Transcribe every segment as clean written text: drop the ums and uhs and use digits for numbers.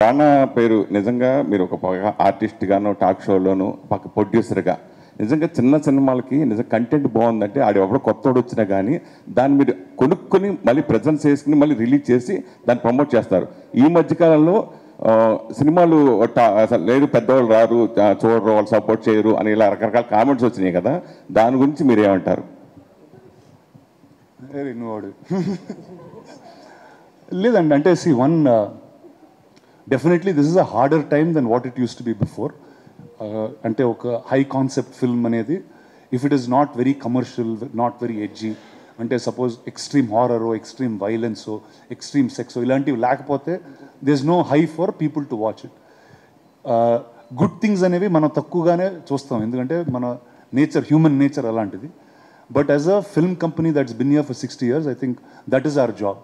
రానా పేరు నిజంగా మీరు ఒక ఆర్టిస్ట్గాను టాక్ షోలోను పక్క ప్రొడ్యూసర్గా నిజంగా చిన్న సినిమాలకి నిజంగా కంటెంట్ బాగుందంటే ఆడు ఎవడో కొత్తోడు వచ్చినా కానీ దాన్ని మీరు కొనుక్కొని మళ్ళీ ప్రజెంట్ చేసుకుని మళ్ళీ రిలీజ్ చేసి దాన్ని ప్రమోట్ చేస్తారు. ఈ మధ్యకాలంలో సినిమాలు అసలు లేదు పెద్దవాళ్ళు రారు చూడరు వాళ్ళు సపోర్ట్ చేయరు అని ఇలా రకరకాల కామెంట్స్ వచ్చినాయి కదా, దాని గురించి మీరు ఏమంటారు? లేదండి, అంటే definitely this is a harder time then what it used to be before. అంటే ఒక హై కాన్సెప్ట్ ఫిల్మ్ అనేది if it is not very commercial, not very edgy, అంటే సపోజ్ ఎక్స్ట్రీమ్ హారరో, ఎక్స్ట్రీమ్ వైలెన్సో, ఎక్స్ట్రీమ్ సెక్సో ఇలాంటివి లేకపోతే this no high for people to watch it. Good things అనేవి మనం తక్కువగానే చూస్తాం, ఎందుకంటే మన నేచర్, హ్యూమన్ నేచర్ అలాంటిది. But as a film company that's been here for 60 years, I think that is our job.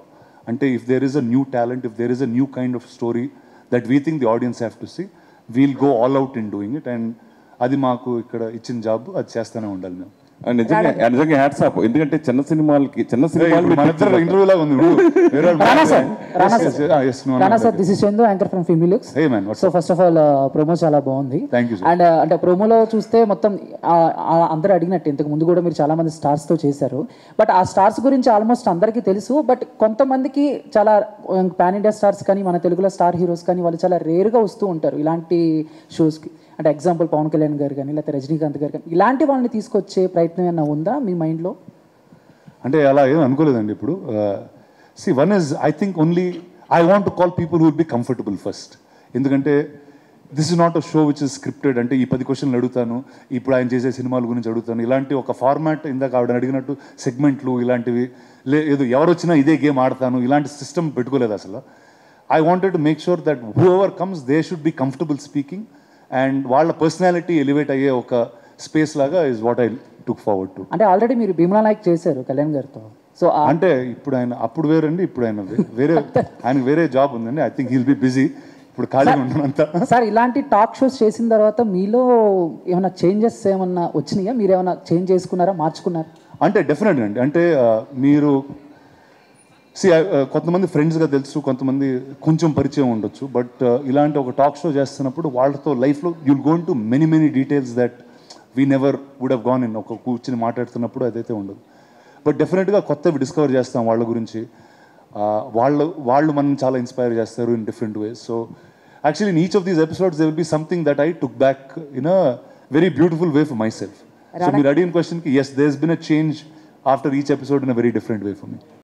అంటే if there is a new talent, if there is a new kind of story that we think the audience have to see, we'll go all out in doing it. And అది మాకు ఇక్కడ ఇచ్చిన job, అది చేస్తూనే ఉండాలి మేము. నిజంగా hats off. ఎందుకంటే చిన్న సినిమాలు మన ఇద్దరు ఇంటర్వ్యూలా ఉంది. This is Chandu, anchor from filmy looks. So first of all promo చాలా బాగుంది. అండ్ అంటే ప్రోమోలో చూస్తే మొత్తం అందరూ అడిగినట్టు ఇంతకు ముందు కూడా మీరు చాలా మంది స్టార్స్ తో చేశారు. బట్ ఆ స్టార్స్ గురించి ఆల్మోస్ట్ అందరికీ తెలుసు. బట్ కొంతమందికి చాలా పాన్ ఇండియా స్టార్స్ కానీ మన తెలుగులో స్టార్ హీరోస్ కానీ వాళ్ళు చాలా రేర్గా వస్తూ ఉంటారు ఇలాంటి షోస్కి. అంటే ఎగ్జాంపుల్ పవన్ కళ్యాణ్ గారు కానీ లేకపోతే రజనీకాంత్ గారు కానీ ఇలాంటి వాళ్ళని తీసుకొచ్చే ప్రయత్నం ఏమైనా ఉందా మీ మైండ్లో? అంటే అలా ఏం అనుకోలేదండి. ఇప్పుడు one is I think only I want to call people who will be comfortable first. ఎందుకంటే this is not a show which is scripted. అంటే ఈ 10 క్వశ్చన్లు అడుగుతాను, ఇప్పుడు ఆయన చేసే సినిమాల గురించి అడుగుతాను, ఇలాంటి ఒక ఫార్మాట్, ఇందాక ఆవిడ అడిగినట్టు సెగ్మెంట్లు ఇలాంటివి లేదు, ఎవరు వచ్చినా ఇదే గేమ్ ఆడతాను, ఇలాంటి సిస్టమ్ పెట్టుకోలేదు అసలు. I wanted to make sure that who ever comes they should be comfortable speaking and వాళ్ళ పర్సనాలిటీ ఎలివేట్ అయ్యే ఒక స్పేస్ లాగా is what I took forward to. అంటే ఆల్రెడీ మీరు భీమ్లా నాయక్ చేశారు కళ్యాణ్ గారితో. సో అంటే ఇప్పుడు ఆయన అప్పుడు వేరండి, ఇప్పుడు ఆయన వేరే, ఆయనకు వేరే జాబ్ ఉందండి. I think he'll be busy, ఇప్పుడు ఖాళీ ఉంటానంతా. సార్ ఇలాంటి టాక్ షోస్ చేసిన తర్వాత మీలో ఏమైనా చేంజెస్ ఏమన్నా వచ్చినాయా? మీరు ఏమైనా చేంజ్ చేసుకున్నారా, మార్చుకున్నారా? అంటే డెఫినెట్గా అండి. అంటే మీరు కొంతమంది ఫ్రెండ్స్గా తెలుసు, కొంతమంది కొంచెం పరిచయం ఉండొచ్చు. బట్ ఇలాంటి ఒక టాక్ షో చేస్తున్నప్పుడు వాళ్ళతో లైఫ్లో you'll go to many details that we never would have gone in. ఒక కూర్చుని మాట్లాడుతున్నప్పుడు అదైతే ఉండదు. బట్ డెఫినెట్గా కొత్తవి డిస్కవర్ చేస్తాం వాళ్ళ గురించి. వాళ్ళు మనం చాలా ఇన్స్పైర్ చేస్తారు in different ways. So actually in each of these episodes they will be something that I took back in a very beautiful way for myself. సో మీరు అడిగిన క్వశ్చన్కి yes, there has been a change after each episode in a very different way for me.